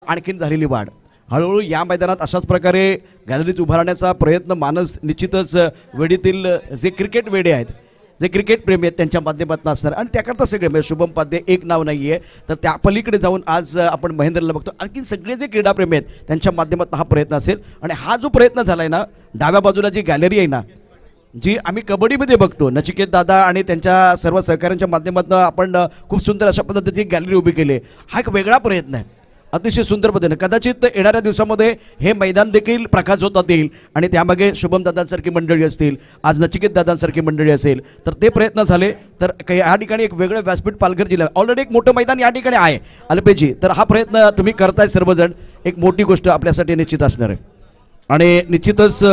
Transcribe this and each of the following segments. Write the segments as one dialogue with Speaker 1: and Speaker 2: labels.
Speaker 1: आणखीन झालेली वाढ हळूहळू या मैदानात अशाच प्रकारे गॅलरीत उभारण्याचा प्रयत्न मानस निश्चितच वेडीतील जे क्रिकेट वेडे आहेत, जे क्रिकेट प्रेमी आहेत त्यांच्या माध्यमातून असणार आणि त्याकरता सगळे म्हणजे शुभम पाध्ये एक नाव नाही आहे तर त्या पलीकडे जाऊन आज आपण महेंद्रला बघतो. आणखी सगळे जे क्रीडाप्रेमी आहेत त्यांच्या माध्यमातून हा प्रयत्न असेल आणि हा जो प्रयत्न झाला आहे ना, डाव्या बाजूला जी गॅलरी आहे ना, जी आम्ही कबड्डीमध्ये बघतो, नचिकेत दादा आणि त्यांच्या सर्व सहकाऱ्यांच्या माध्यमातून आपण खूप सुंदर अशा पद्धतीची गॅलरी उभी केली. हा एक वेगळा प्रयत्न आहे, अतिशय सुंदर पद्धतीने. कदाचित येणाऱ्या दिवसामध्ये हे मैदान देखील प्रकाशझोतात येईल आणि त्यामागे शुभम दादांसारखी मंडळी असतील, आज नचिकेत दादांसारखी मंडळी असेल तर ते प्रयत्न झाले तर या ठिकाणी एक वेगळं व्यासपीठ पालघर जिल्ह्यात ऑलरेडी एक मोठं मैदान या ठिकाणी आहे अल्पेजी. तर हा प्रयत्न तुम्ही करताय सर्वजण, एक मोठी गोष्ट आपल्यासाठी निश्चित असणार आहे. आणि निश्चितच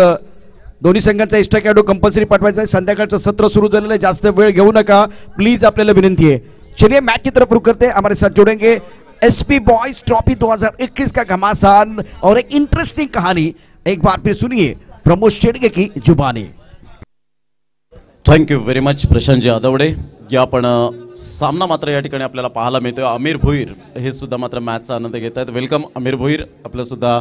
Speaker 1: दोन्ही संघांचा एक्स्ट्रा खेळाडू कंपल्सरी पाठवायचा आहे. संध्याकाळचं सत्र सुरू झालेलं आहे, जास्त वेळ घेऊ नका प्लीज, आपल्याला विनंती है. चलिए मैच की तरफ रुख करते हमारे साथ जुड़ेंगे एसपी बॉयज ट्रॉफी 2021 का घमासान और एक इंटरेस्टिंग कहानी. एक बार फिर सुनिए प्रमोद शेडगे की जुबानी.
Speaker 2: Thank you very much Prashantji Adavade. या आपण सामना मात्र या ठिकाणी आपल्याला पाहायला मिळतोय. आमिर भोईर हे सुद्धा मात्र मॅचचा आनंद घेत आहेत. वेलकम आमिर भोईर, आपलं सुद्धा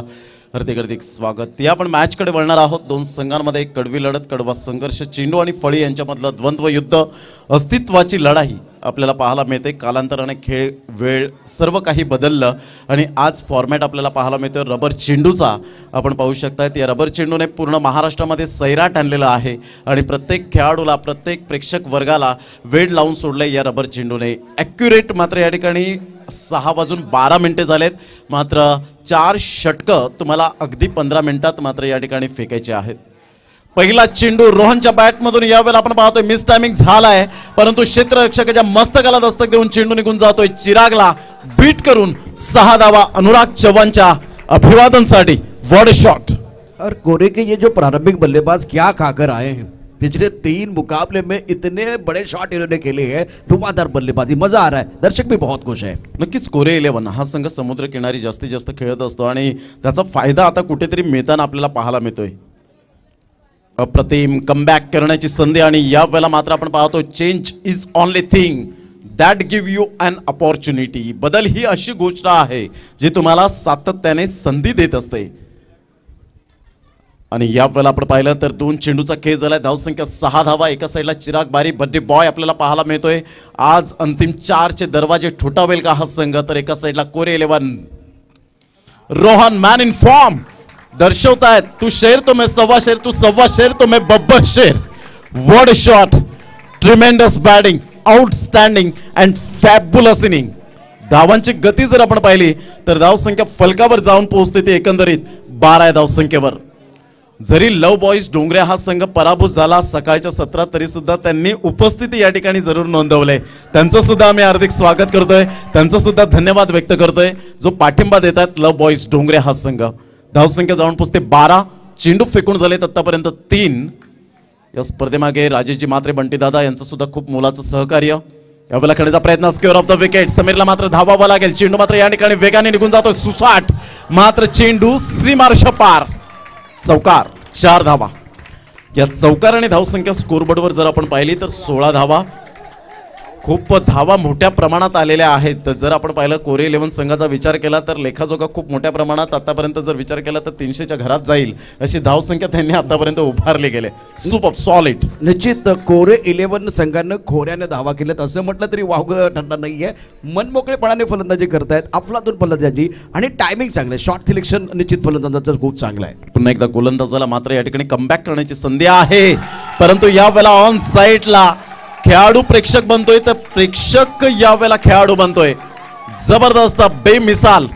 Speaker 2: हार्दिक स्वागत. या आपण मॅचकडे वळणार आहोत. दोन संघांमध्ये कडवी लढत, कडवा संघर्ष, चेंडू आणि फळी यांच्यामधलं द्वंद्व युद्ध, अस्तित्वाची लढाई आपल्याला पाहायला मिळते. कालांतराने खेळ, वेळ सर्व काही बदललं आणि आज फॉर्मॅट आपल्याला पाहायला मिळतोय रबर चेंडूचा. आपण पाहू शकतायत या रबर चेंडूने पूर्ण महाराष्ट्रामध्ये सैराट आणलेला आहे आणि प्रत्येक खेळाडूला, प्रत्येक प्रेक्षक वर्गाला वेळ लावून सोडले या रबर चेंडूने. ॲक्युरेट मात्र या ठिकाणी 6:12 झालेत. मात्र 4 षटकं तुम्हाला अगदी 15 मिनिटात मात्र या ठिकाणी फेकायचे आहेत. पहिला चेंडू रोहनच्या बॅटमधून यावेळेला आपण पाहतोय मिस टायमिंग झालाय, परंतु क्षेत्ररक्षकाच्या मस्तकाला दस्तक देऊन चेंडू निघून जातोय. चिरागला बीट करून 6 धावा अनुराग चव्हाणच्या अभिवादनसाठी. What a shot.
Speaker 1: और कोरे के ये जो प्रारंभिक बल्लेबाज क्या खाकर आए हैं, पिछले 3 मुकाबले में इतने बड़े शॉट इन्होंने खेले हैं. धुआंधार बल्लेबाजी, मजा आ रहा है, दर्शक भी बहुत खुश है.
Speaker 2: नक्कीच कोरे 11 हा संघ समुद्र किनारी जास्तीत जास्त खेळत असतो आणि त्याचा फायदा आता कुठेतरी मिळताना आपल्याला पाहायला मिळतोय. अप्रतिम कमबॅक करण्याची संधी आणि या वेळेला मात्र आपण पाहतो change is only thing that give you an opportunity. बदल ही अशी गोष्ट आहे जी तुम्हाला सातत्याने संधी देत असते. आणि या वेळेला आपण पाहिलं तर 2 चेंडूचा खेळ झालाय. धावसंख्या 6 धावा. एका साईडला चिराग बारी बर्थडे बॉय आपल्याला पाहायला मिळतोय. आज अंतिम 4चे दरवाजे ठोठावेल का हा संघ. तर एका साईडला कोरे 11 रोहन मॅन इन फॉर्म दर्शवतायत. तू शेर तो मैं सव्वा शेर, तू सव्वा शेर तो मैं बब्बर शेर. What a shot, tremendous batting, outstanding and fabulous inning. धावांची गती जर आपण पाहिली तर धावसंख्या फलकावर जाऊन पोहोचते ती एकंदरीत 12 धावसंख्येवर. जरी लव बॉईज डोंगरे हा संघ पराभूत झाला सकाळच्या सत्रात तरी सुद्धा त्यांनी उपस्थिती या ठिकाणी जरूर नोंदवले. त्यांचं सुद्धा आम्ही हार्दिक स्वागत करतोय, त्यांचं सुद्धा धन्यवाद व्यक्त करतोय जो पाठिंबा देतात लव बॉईज डोंगरे हा संघ. धावसंख्या जाऊन पोचते 12. चेंडू फेकून झालेत आतापर्यंत 3. या स्पर्धेमागे राजेशजी मात्रे, बंटी दादा यांचं सुद्धा खूप मोलाचं सहकार्य. यावेळेला खेळण्याचा प्रयत्न स्क्वेअर ऑफ द विकेट. समीरला मात्र धावावं लागेल. चेंडू मात्र या ठिकाणी वेगाने निघून जातोय. सुसाट मात्र चेंडू सीमारेषा पार. चौकार, 4 धावा. या चौकार आणि धावसंख्या स्कोरबोर्डवर जर आपण पाहिली तर 16 धावा. खूप धावा मोठ्या प्रमाणात आलेल्या आहेत. तर जर आपण पाहिलं कोरे 11 संघाचा विचार केला तर लेखाजोगा खूप मोठ्या प्रमाणात आतापर्यंत जर विचार केला तर 300च्या घरात जाईल अशी धावसंख्या त्यांनी आतापर्यंत उभारली गेले. Super solid.
Speaker 1: निश्चित कोरे 11 संघानं खोऱ्याने धावा केल्यात असं म्हटलं तरी वावगं ठरणार नाहीये. मनमोकळेपणाने फलंदाजी करतायत, अफलातून फलंदाजी आणि टायमिंग चांगलं आहे. शॉट सिलेक्शन निश्चित फलंदाजाचं खूप चांगलं आहे.
Speaker 2: पुन्हा एकदा गोलंदाजाला मात्र या ठिकाणी कमबॅक करण्याची संधी आहे, परंतु यावेळेला ऑन साईडला खेळाडू प्रेक्षक बनतोय तर प्रेक्षक यावेळेला खेळाडू बनतोय. जबरदस्त बेमिसाल.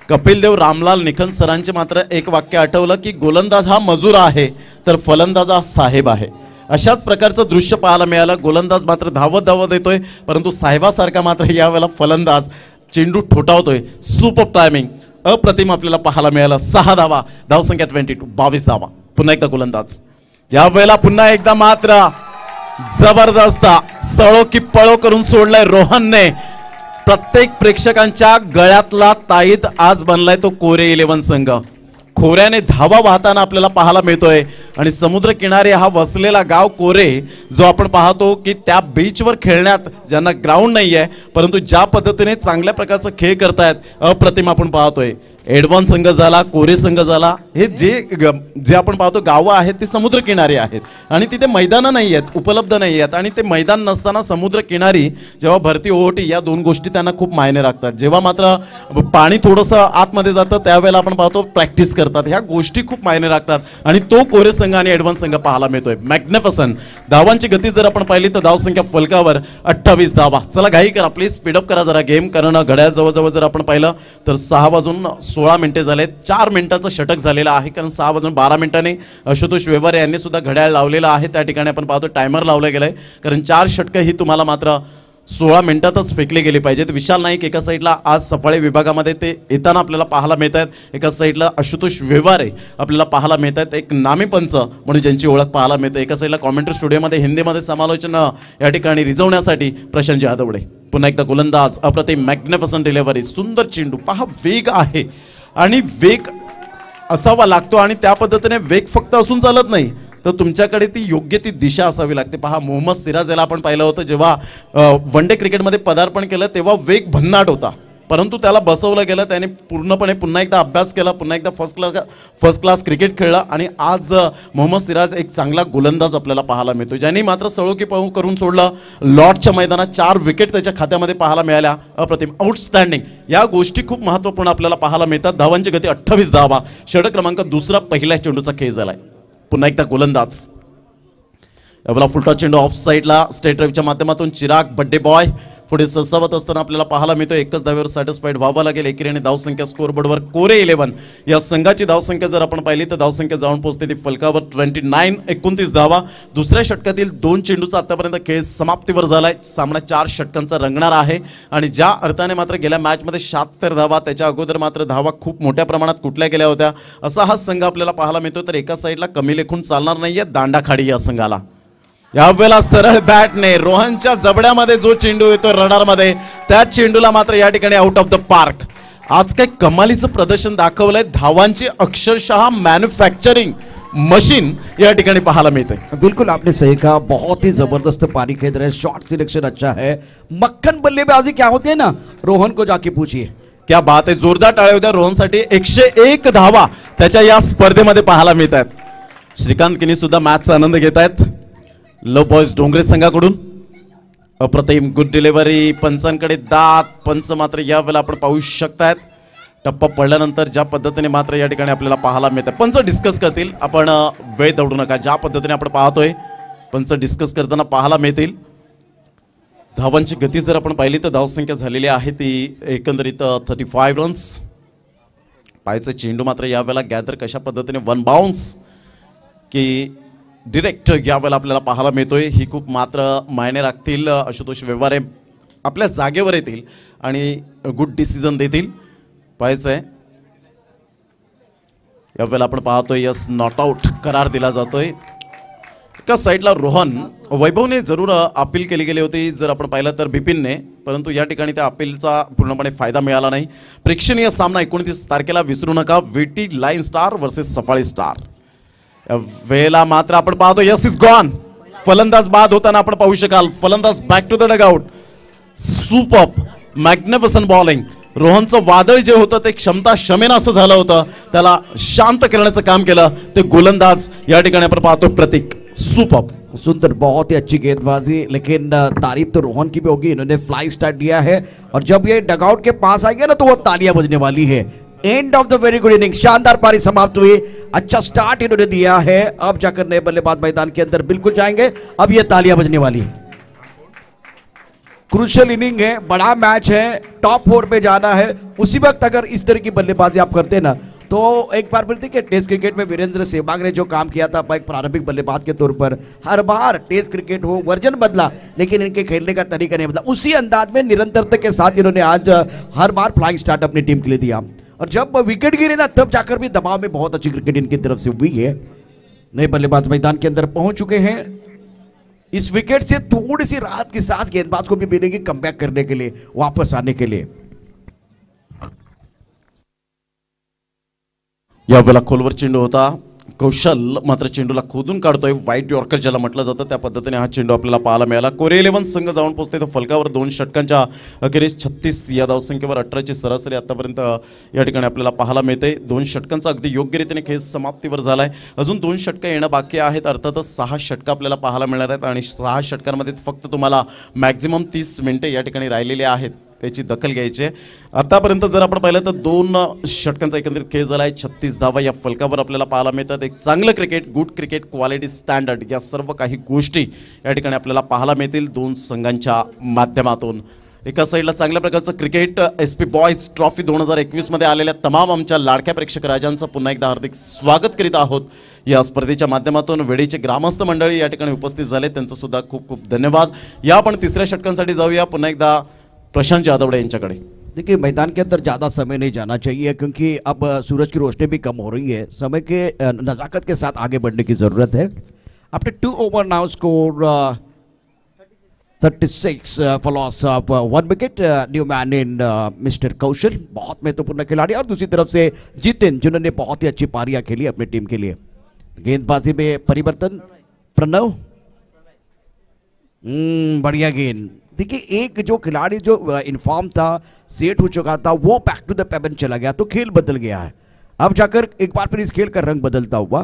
Speaker 2: कपिल देव रामलाल निखन सरांचे मात्र एक वाक्य आठवलं की गोलंदाज हा मजूर आहे तर फलंदाज हा साहेब आहे. अशाच प्रकारचं दृश्य पाहायला मिळालं. गोलंदाज मात्र धावत येतोय परंतु साहेबासारखा मात्र यावेळेला फलंदाज चेंडू ठोठावतोय. सुपर टायमिंग अप्रतिम आपल्याला पाहायला मिळालं. 6 धावा. धावसंख्या 22 धावा. पुन्हा एकदा गोलंदाज. यावेळेला पुन्हा एकदा मात्र जबरदस्त सळो की पळो करून सोडलाय रोहनने. प्रत्येक प्रेक्षकांच्या गळ्यातला ताईत आज बनलाय तो कोरे 11 संघ. खोऱ्याने धावा वाहताना आपल्याला पाहायला मिळतोय आणि समुद्र किनारे हा वसलेला गाव कोरे जो आपण पाहतो की त्या बीचवर खेळण्यात ज्यांना ग्राउंड नाही आहे परंतु ज्या पद्धतीने चांगल्या प्रकारचा खेळ करतायत अप्रतिम आपण पाहतोय. एडव्हान्स संघ झाला, कोरे संघ झाला, हे जे आपण पाहतो गावं आहेत ती समुद्रकिनारी आहेत आणि तिथे मैदानं नाही आहेत, उपलब्ध नाही आहेत आणि ते मैदान नसताना समुद्रकिनारी जेव्हा भरती ओहोटी या दोन गोष्टी त्यांना खूप मायने राखतात. जेव्हा मात्र पाणी थोडंसं आतमध्ये जातं त्यावेळेला आपण पाहतो प्रॅक्टिस करतात, ह्या गोष्टी खूप मायने राखतात आणि तो कोरे संघ आणि एडव्हान्स संघ पाहायला मिळतोय. मॅग्निफिसंट धावांची गती जर आपण पाहिली तर धावसंख्या फलकावर 28 धावा. चला घाई करा प्लीज, स्पीडअप करा जरा गेम, कारण घड्याळ जवळजवळ जर आपण पाहिलं तर 6:16 मिनिटे झाले. 4 मिनिटाचं षटक झालेलं आहे, कारण 6:12 मिनिटांनी आशुतोष व्यवहारे यांनी सुद्धा घड्याळ लावलेलं आहे. त्या ठिकाणी आपण पाहतो टायमर लावलं गेलंय, कारण 4 षटकं ही तुम्हाला मात्र 16 मिनिटातच फेकले गेले पाहिजेत. विशाल नाईक एका साईडला आज सफाळे विभागामध्ये ते येताना आपल्याला पाहायला मिळत आहेत, एका साईडला आशुतोष व्यवहारे आपल्याला पाहायला मिळत आहेत, एक नामी पंच म्हणून ज्यांची ओळख पाहायला मिळते. एका साईडला कॉमेंट्री स्टुडिओमध्ये हिंदीमध्ये समालोचन या ठिकाणी रिझवण्यासाठी प्रशांत जाधवडे. पुन्हा एकदा गोलंदाज अप्रतिम मॅग्निफिसंट डिलिव्हरी, सुंदर चेंडू. पहा वेग आहे आणि वेग असावा लागतो आणि त्या पद्धतीने वेग फक्त असून चालत नाही तर तुमच्याकडे ती योग्य ती दिशा असावी लागते. पहा मोहम्मद सिराज याला आपण पाहिलं होतं जेव्हा वन डे क्रिकेटमध्ये पदार्पण केलं तेव्हा वेग भन्नाट होता, परंतु त्याला बसवलं गेलं, त्याने पूर्णपणे पुन्हा एकदा अभ्यास केला, पुन्हा एकदा फर्स्ट क्लास क्रिकेट खेळला आणि आज मोहम्मद सिराज एक चांगला गोलंदाज आपल्याला पाहायला मिळतो, ज्यांनी मात्र सळोकी पाहू करून सोडलं. लॉर्डच्या मैदानात 4 विकेट त्याच्या खात्यामध्ये पाहायला मिळाल्या. अप्रतिम, आउटस्टँडिंग. या गोष्टी खूप महत्त्वपूर्ण आपल्याला पाहायला मिळतात. धावांची गती 28 धावा. षटक क्रमांक 2 पहिल्या चेंडूचा खेळ झालाय. पुन्हा एकदा गोलंदाज यावेळेला फुलटॉस चेंडू ऑफ साईडला स्ट्रेट ड्राईव्हच्या माध्यमातून चिराग बड्डे बॉय पुढे सरसावत असताना आपल्याला पाहायला मिळतो. एकच धावेवर सॅटिस्फाईड व्हावं लागेल. एकेरीने धावसंख्या स्कोअरबोर्डवर कोरे 11 या संघाची धावसंख्या जर आपण पाहिली तर धावसंख्या जाऊन पोहोचते ती फलकावर 29 धावा. दुसऱ्या षटकातील 2 चेंडूचा आतापर्यंत खेळ समाप्तीवर झालाय. सामना 4 षटकांचा रंगणार आहे आणि ज्या अर्थाने मात्र गेल्या मॅचमध्ये 76 धावा, त्याच्या अगोदर मात्र धावा खूप मोठ्या प्रमाणात कुठल्या गेल्या होत्या, असा हा संघ आपल्याला पाहायला मिळतो. तर एका साईडला कमी लेखून चालणार नाहीये दांडाखाडी या संघाला. यावेळेला सरळ बॅटने रोहनच्या जबड्यामध्ये जो चेंडू येतो रडारमध्ये, त्या चेंडूला मात्र या ठिकाणी आउट ऑफ द पार्क. आज काही कमालीचं प्रदर्शन दाखवलंय. धावांची अक्षरशः मॅन्युफॅक्चरिंग मशीन या ठिकाणी पाहायला मिळते.
Speaker 1: बिल्कुल आपने सही कहा, बहुत ही जबरदस्त पारी खेल रहे, शॉट सिलेक्शन अच्छा है. मक्खन बल्लेबाजी क्या होती है ना, रोहन को जाके पूछिए.
Speaker 2: क्या बात आहे, जोरदार टाळ्या होत्या रोहनसाठी. 101 धावा त्याच्या या स्पर्धेमध्ये पाहायला मिळत आहेत. श्रीकांत किनी सुद्धा मॅचचा आनंद घेत आहेत. लो बॉयज डोंगरे संघाकडून अप्रतिम गुड डिलिव्हरी. पंचांकडे दात, पंच मात्र यावेळेला आपण पाहू शकतायत. टप्पा पडल्यानंतर ज्या पद्धतीने मात्र या ठिकाणी आपल्याला पाहायला मिळतं, पंच डिस्कस करतील. आपण वेळ दौडू नका. ज्या पद्धतीने आपण पाहतोय पंच डिस्कस करताना पाहायला मिळतील. धावांची गती जर आपण पाहिली तर धावसंख्या झालेली आहे ती एकंदरीत 35 रन्स. पायचा चेंडू मात्र यावेळेला गॅदर कशा पद्धतीने वन बाउन्स की डिरेक्ट यावेळेला आपल्याला पाहायला मिळतोय. ही खूप मात्र मायने राखतील. आशुतोष व्यवहारे आपल्या जागेवर येतील आणि गुड डिसिजन देतील. पाहायचं आहे यावेळेला आपण पाहतोय यस नॉट आउट करार दिला जातोय. एका साईडला रोहन वैभवने जरूर अपील केली गेली होती जर आपण पाहिलं तर बिपिनने, परंतु या ठिकाणी त्या अपीलचा पूर्णपणे फायदा मिळाला नाही. प्रेक्षणीय सामना 29 तारखेला विसरू नका. Viti line star versus Safali star. वेळेला मात्र आपण पाहतो यस इज गॉन. फलंदाज बाद होताना आपण पाहू शकाल. फलंदाज back to the dugout. Superb magnificent bowling. रोहनचं वादळ जे होतं ते क्षमता शमेन असं झालं होतं, त्याला शांत करण्याचं काम केलं ते गोलंदाज या ठिकाणी आपण पाहतो प्रतीक. सुपर्ब,
Speaker 1: सुंदर, बहुत ही अच्छी गेंदबाजी. लेकिन तारीफ तो रोहन की भी होगी, इन्होंने फ्लाई स्टार्ट दिया है और जब ये डगआउट के पास आएंगे ना तो वो तालियां बजने वाली है. End of the very good inning. शानदार पारी समाप्त हुई. अच्छा स्टार्ट इन्होंने दिया है. अब जाकर नए बल्लेबाज मैदान के अंदर बिल्कुल जाएंगे. अब ये तालियां बजने वाली है. क्रूशियल इनिंग है, बड़ा मैच है, टॉप 4 पे जाना है. उसी वक्त अगर इस तरह की बल्लेबाजी आप करते ना तो एक बार बोलते कि टेस्ट क्रिकेट में वीरेंद्र सहवाग ने जो काम किया था एक प्रारंभिक बल्लेबाज के तौर पर, हर बार टेस्ट क्रिकेट हो वर्जन बदला लेकिन इनके खेलने का तरीका नहीं बदला. उसी अंदाज में निरंतरता के साथ इन्होंने आज हर बार फ्लाइंग स्टार्ट अपनी टीम के लिए दिया और जब विकेट गिरे ना तब जाकर भी दबाव में बहुत अच्छी क्रिकेट इनकी तरफ से हुई है. नए बल्लेबाज मैदान के अंदर पहुंच चुके हैं. इस विकेट से थोड़ी सी राहत के साथ गेंदबाज को भी मिलेगी कमबैक करने के लिए, वापस आने के लिए.
Speaker 2: यावेळेला खोलवर चेंडू होता. कौशल मात्र चेंडूला खोदून काढतोय, वाईट यॉर्कर ज्याला म्हटलं जातं त्या पद्धतीने हा चेंडू आपल्याला पाहायला मिळाला. कोरे 11 संघ जाऊन पोहोचते तो फलकावर 2 षटकांच्या अखेरीस 36 या धावसंख्येवर 18ची सरासरी आतापर्यंत या ठिकाणी आपल्याला पाहायला मिळते. 2 षटकांचा अगदी योग्य रीतीने खेळ समाप्तीवर झालाय. अजून 2 षटकं येणं बाकी आहेत. अर्थातच 6 षटकं आपल्याला पाहायला मिळणार आहेत आणि 6 षटकांमध्ये फक्त तुम्हाला मॅक्झिमम 30 मिनिटे या ठिकाणी राहिलेली आहेत, त्याची दखल घ्यायची आहे. आतापर्यंत जर आपण पाहिलं तर 2 षटकांचा एकंदरीत खेळ झाला आहे. 36 धावा या फलकावर आपल्याला पाहायला मिळतात. एक चांगलं cricket, good cricket, quality, standard या सर्व काही गोष्टी या ठिकाणी आपल्याला पाहायला मिळतील 2 संघांच्या माध्यमातून. एका साईडला चांगल्या प्रकारचं क्रिकेट. SP बॉयज ट्रॉफी 2021 मध्ये आलेल्या तमाम आमच्या लाडक्या प्रेक्षक राजांचं पुन्हा एकदा हार्दिक स्वागत करीत आहोत. या स्पर्धेच्या माध्यमातून वेडीचे ग्रामस्थ मंडळी या ठिकाणी उपस्थित झाले, त्यांचं सुद्धा खूप खूप धन्यवाद. या आपण तिसऱ्या षटकांसाठी जाऊया पुन्हा एकदा प्रशांत जादवड़े यांच्याकडे.
Speaker 1: देखिए मैदान के अंदर ज़्यादा समय नहीं जाना चाहिए क्योंकि अब सूरज की रोशनी भी कम हो रही है. समय के नज़ाकत के साथ आगे बढ़ने की ज़रूरत है. After 2 over now score 36 for loss of 1 wicket. New man in mister Kaushal, बहुत महत्वपूर्ण खिलाड़ी, और दूसरी तरफ से जितिन जिन्होंने बहुत ही अच्छी पारियां खेली अपनी टीम के लिए. गेंदबाजी में परिवर्तन. प्रणव, बढ़िया गेंद. देखिए एक जो खिलाड़ी जो इन्फॉर्म था, सेट हो चुका था, वो बैक टू द पेबन चला गया तो खेल बदल गया है. अब जाकर एक बार फिर इस खेल का रंग बदलता हुआ.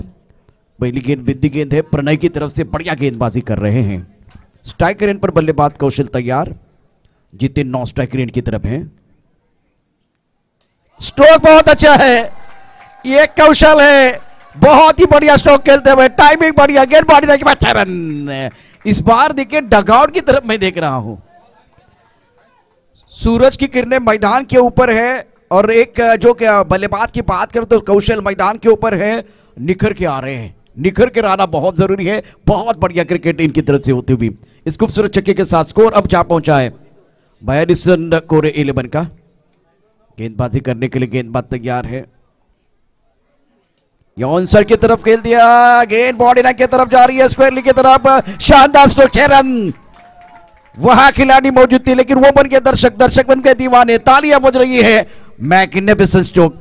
Speaker 1: पहली गेंद बिंदी गेंद है, प्रणय की तरफ से बढ़िया गेंदबाजी कर रहे हैं. स्ट्राइक रेंज पर बल्लेबाज कौशल तैयार. जितिन 9 स्ट्राइक रेंज की तरफ है. स्ट्रोक बहुत अच्छा है, ये कौशल है, बहुत ही बढ़िया स्ट्रोक खेलते हुए, टाइमिंग बढ़िया, गेंद बाढ़ने के बाद 6 रन. इस बार देखिए डगआउट की तरफ मैं देख रहा हूं. सूरज की किरणें मैदान के ऊपर है और एक जो क्या बल्लेबाज की बात करें तो कौशल मैदान के ऊपर है, निखर के आ रहे हैं. निखर के आना बहुत जरूरी है. बहुत बढ़िया क्रिकेट इनकी तरफ से होती हुई. इस खूबसूरत छक्के के साथ स्कोर अब जा पहुंचा है 42 रन कोरे 11 का. गेंदबाजी करने के लिए गेंदबाज तैयार है. यॉन्सर की तरफ खेल दिया, गेंद बॉडी लाइन की तरफ जा रही है, स्क्वायरली की तरफ, शानदार स्ट्रोक, 6 रन. वहां खिलाड़ी मौजूद थी लेकिन वो बन के दर्शक बन के दीवाने, तालियां बज रही है. मैग्निफिसेंट स्ट्रोक,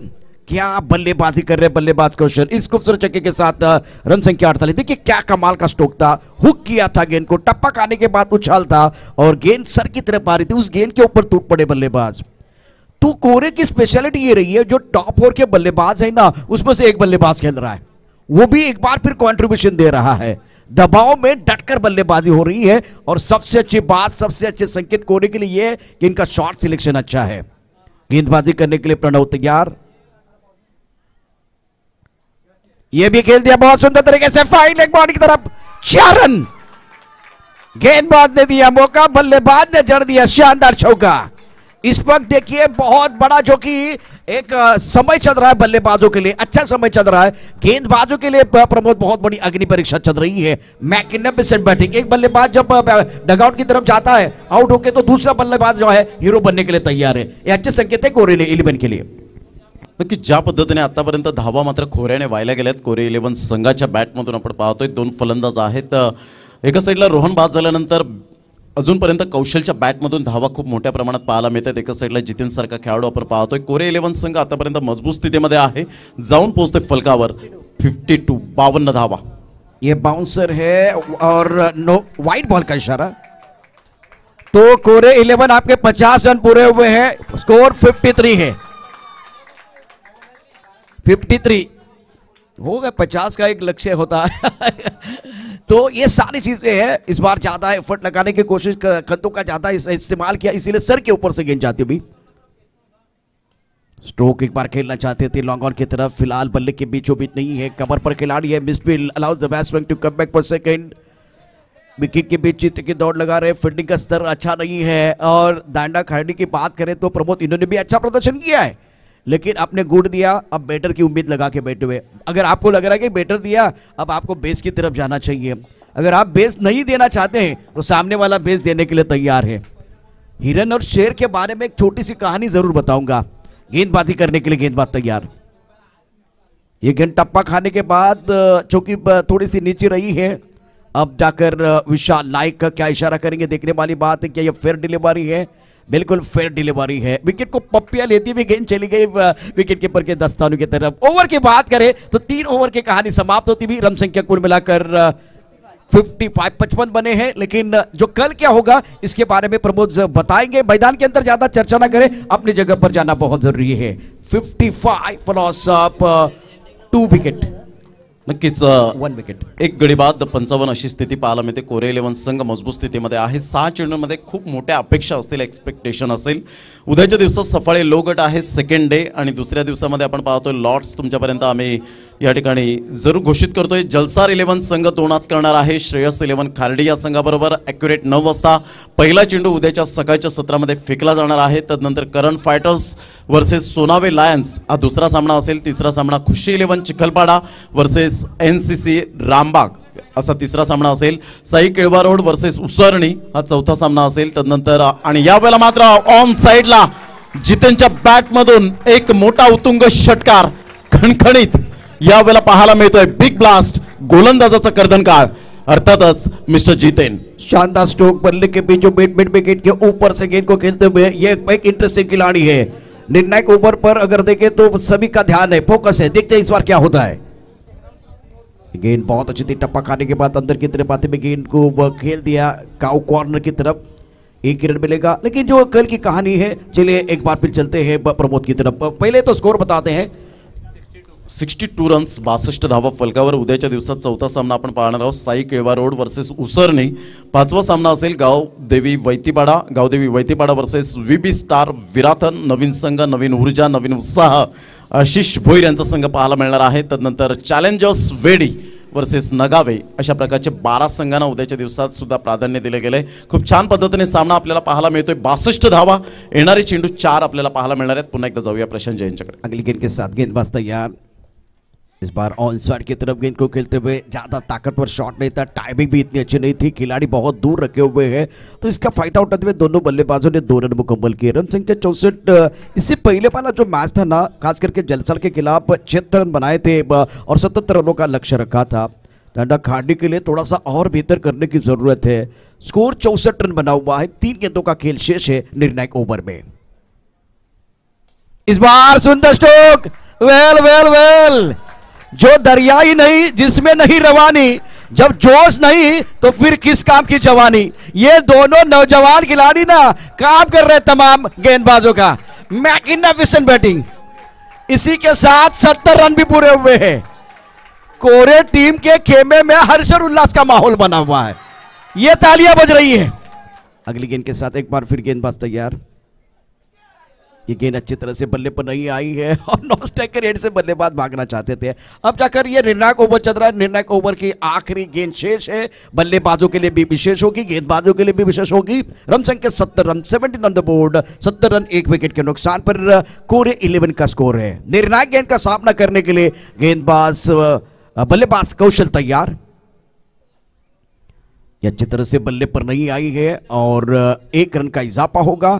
Speaker 1: क्या बल्लेबाजी कर रहे बल्लेबाज कौशल. इस खूबसूरत छक्के के साथ रन संख्या 48. देखिए क्या कमाल का स्ट्रोक था, हुक किया था गेंद को, टप्पा खाने के बाद उछाल था और गेंद सर की तरफ आ रही थी, उस गेंद के ऊपर टूट पड़े बल्लेबाज. तो कोरे की स्पेशलिटी ये रही है, जो टॉप 4 के बल्लेबाज है ना, उसमें से एक बल्लेबाज खेल रहा है, वो भी एक बार फिर कंट्रीब्यूशन दे रहा है. दबाव में डटकर बल्लेबाजी हो रही है और सबसे अच्छी बात, सबसे अच्छे संकेत कोरे के लिए ये कि इनका शॉट सिलेक्शन अच्छा है. गेंदबाजी करने के लिए प्रणव तैयार. ये भी खेल दिया बहुत सुंदर तरीके से, फाइन लेग बॉडी की तरफ, 4 रन. गेंदबाज ने दिया मौका, बल्लेबाज ने जड़ दिया शानदार चौका. इस वक्त देखिए बहुत बड़ा जो कि एक समय चल रहा है बल्लेबाजों के लिए, अच्छा समय चल रहा है. गेंदबाजों के लिए प्रमोद बहुत बड़ी अग्नि परीक्षा चल रही है. Magnificent batting. एक बल्लेबाज जब डगआउट की तरफ जाता है आउट होके तो दूसरा बल्लेबाज जो है हीरो बनने के लिए तैयार है. ये अच्छे संकेत है कोरे 11 के लिए.
Speaker 2: नक्की ज्या पद्धतीने आतापर्यंत धावा मात्र खोऱ्याने व्हायला गेल्यात कोरे 11 संघाच्या बॅटमधून आपण पाहतोय. 2 फलंदाज आहेत. एका साईडला रोहन बाद झाल्यानंतर अजूनपर्यंत कौशलच्या बॅटमधून धावा खूप मोठ्या प्रमाणात पाहायला मिळतात. एका साईडला जितिन सारखा खेळाडू आपण पाहतोय. कोरे 11 संघ आतापर्यंत मजबूत स्थितीमध्ये आहे, जाऊन पोहोचते फलकावर 52 धावा.
Speaker 1: ये बाउंसर है और नो वाइट बॉल का इशारा. तो कोरे 11 आपके 50 रन पूरे हुए हैं. स्कोर 53 है. 53 होगा, 50 का एक लक्ष्य होता है. तो ये सारी चीजें हैं. इस बार ज्यादा एफर्ट लगाने की कोशिश, खतों का ज्यादा इस्तेमाल किया, इसीलिए सर के ऊपर से गेंद जाती हुई. स्ट्रोक एक बार खेलना चाहते थे लॉन्ग ऑन की तरफ. फिलहाल बल्ले के बीचों बीच नहीं है, कवर पर खिलाड़ी है. Misfield allows the batsman to come back for second. Wicket के बीच जीत की दौड़ लगा रहे. फील्डिंग का स्तर अच्छा नहीं है और दांडा खिलाड़ी की बात करें तो प्रमोद इन्होंने भी अच्छा प्रदर्शन किया है, लेकिन आपने गुड दिया, अब बेटर की उम्मीद लगा के बैठे हुए. अगर आपको लग रहा है कि बेटर दिया, अब आपको बेस की तरफ जाना चाहिए. अगर आप बेस नहीं देना चाहते हैं तो सामने वाला बेस देने के लिए तैयार है. हिरन और शेर के बारे में एक छोटी सी कहानी जरूर बताऊंगा. गेंदबाजी करने के लिए गेंदबाज तैयार. ये गेंद टप्पा खाने के बाद चूंकि थोड़ी सी नीचे रही है, अब जाकर विशाल नाइक का क्या इशारा करेंगे देखने वाली बात है. क्या ये फेयर डिलीवरी है? बिल्कुल फेयर डिलीवरी है, विकेट को पप्पिया लेती हुई गेंद चली गई विकेट कीपर के दस्तानों की तरफ। ओवर की बात करें तो 3 ओवर की कहानी समाप्त होती हुई रन संख्या कुल मिलाकर 55 बने हैं। लेकिन जो कल क्या होगा इसके बारे में प्रमोद बताएंगे। मैदान के अंदर ज्यादा चर्चा ना करें, अपनी जगह पर जाना बहुत जरूरी है। 55 लॉस ऑफ 2 विकेट,
Speaker 2: नक्कीच
Speaker 1: 1 विकेट।
Speaker 2: एक गडी बाद 55 अशी स्थिती पाहायला मिळते। कोरे 11 संघ मजबूत स्थितीमध्ये आहे। 6 चेंडूंमध्ये खूप मोठ्या अपेक्षा असतील, एक्सपेक्टेशन असेल। उद्याच्या दिवसात सफाळे लो गट आहे सेकंड डे, आणि दुसऱ्या दिवसामध्ये आपण पाहतोय लॉर्ड्स तुमच्यापर्यंत आम्ही या ठिकाणी जरूर घोषित करतोय। जलसार 11 संघ 2 आत करणार आहे श्रेयस 11 खार्डी या संघाबरोबर। ॲक्युरेट 9 वाजता पहिला चेंडू उद्याच्या सकाळच्या सत्रामध्ये फेकला जाणार आहे। तदनंतर current fighters versus Sonave Lions हा दुसरा सामना असेल। तिसरा सामना खुशी 11 चिखलपाडा वर्सेस NCC रामबाग असा तिसरा सामना असेल। साई केळवा रोड वर्सेस उसरणी हा चौथा सामना असेल। तदनंतर आणि यावेळेला मात्र ऑन साइडला जितेनच्या बॅटमधून एक मोठा उतुंग षटकार खणखणीत यावेळेला पाहायला मिळतोय। बिग ब्लास्ट गोलंदाजाचा कर्दनकाळ अर्थातच मिस्टर जितेन।
Speaker 1: शानदार स्ट्रोक, बल्ले के बीचों बीच मिड विकेट के ऊपर से गेंद को खेलते हुए ये एक इंटरेस्टिंग खिलाड़ी है। निर्णायक ओवर पर अगर देखें तो सभी का ध्यान है, फोकस है। देखते हैं इस बार क्या होता है। गेंद बहुत अच्छी थी, टप्पा खाने के बाद अंदर की तरफ आते हुए गेंद को खेल दिया काउ कॉर्नर की तरफ। 1 रन मिलेगा। लेकिन जो कल की कहानी है, चलिए एक बार फिर चलते हैं प्रमोद की तरफ। पहले तो स्कोर बताते हैं।
Speaker 2: 62 रन्स 62 धावा फलकावर। उद्याच्या दिवसात चौथा सामना आपण पाहणार आहोत। Sai Kelwa road versus Usarni. 5वा सामना असेल Gaondevi Vaitipada versus VB star Virathan. नवीन संघ, नवीन ऊर्जा, नवीन उत्साह आशिष भोईर यांचा संघ पाहायला मिळणार आहे। तदनंतर चॅलेंजर्स वेडी वर्सेस नगावे अशा प्रकारचे 12 संघांना उद्याच्या दिवसात सुद्धा प्राधान्य दिले गेले। खूप छान पद्धतीने सामना आपल्याला पाहायला मिळतोय। 62 धावा, येणारे चेंडू 4 आपल्याला पाहायला मिळणार आहेत। पुन्हा एकदा जाऊया प्रशांत जैनच्याकडे।
Speaker 1: अगली गेंद के साथ गेंदबाज तैयार। इस बार ऑन साइड की तरफ गेंद को खेलते हुए, ज्यादा ताकतवर शॉट नहीं था, टाइमिंग भी इतनी अच्छी नहीं थी, खिलाड़ी बहुत दूर रखे हुए हैं, तो इसका फायदा उठाते हुए दोनों बल्लेबाजों ने 2 रन मुकम्मल किए। रन संख्या 64। इससे पहले वाला जो मैच था ना, खास करके जलसार के खिलाफ 76 रन बनाए थे और 77 रनों का लक्ष्य रखा था। डांडा खाड़ी के लिए थोड़ा सा और बेहतर करने की जरूरत है। स्कोर 64 रन बना हुआ है। 3 गेंदों का खेल शेष है निर्णायक ओवर में। इस बार सुंदर स्ट्रोक, वेल वेल वेल। जो दरियाई नहीं, जिसमें नहीं रवानी, जब जोश नहीं तो फिर किस काम की जवानी। ये दोनों नौजवान खिलाड़ी ना काम कर रहे तमाम गेंदबाजों का। Magnificent batting. इसी के साथ 70 रन भी पूरे हुए हैं। कोरे टीम के खेमे में हर्ष और उल्लास का माहौल बना हुआ है। ये तालियां बज रही है। अगली गेंद के साथ एक बार फिर गेंदबाज तैयार। ये गेंद अच्छी तरह से बल्ले पर नहीं आई है और नॉन स्ट्राइकर हेड से बल्लेबाज भागना चाहते थे। अब जाकर ये निर्णायक ओवर चल रहा है। निर्णायक ओवर की आखिरी गेंद शेष है। बल्लेबाजों के लिए भी विशेष होगी, गेंदबाजों के लिए भी विशेष होगी। रन संख्या 70 run, 17 on the board. 70 run 1 wicket के नुकसान पर कोरे 11 का स्कोर है। निर्णायक गेंद का सामना करने के लिए बल्लेबाज कौशल तैयार। ये अच्छी तरह से बल्ले पर नहीं आई है और 1 रन का इजाफा होगा।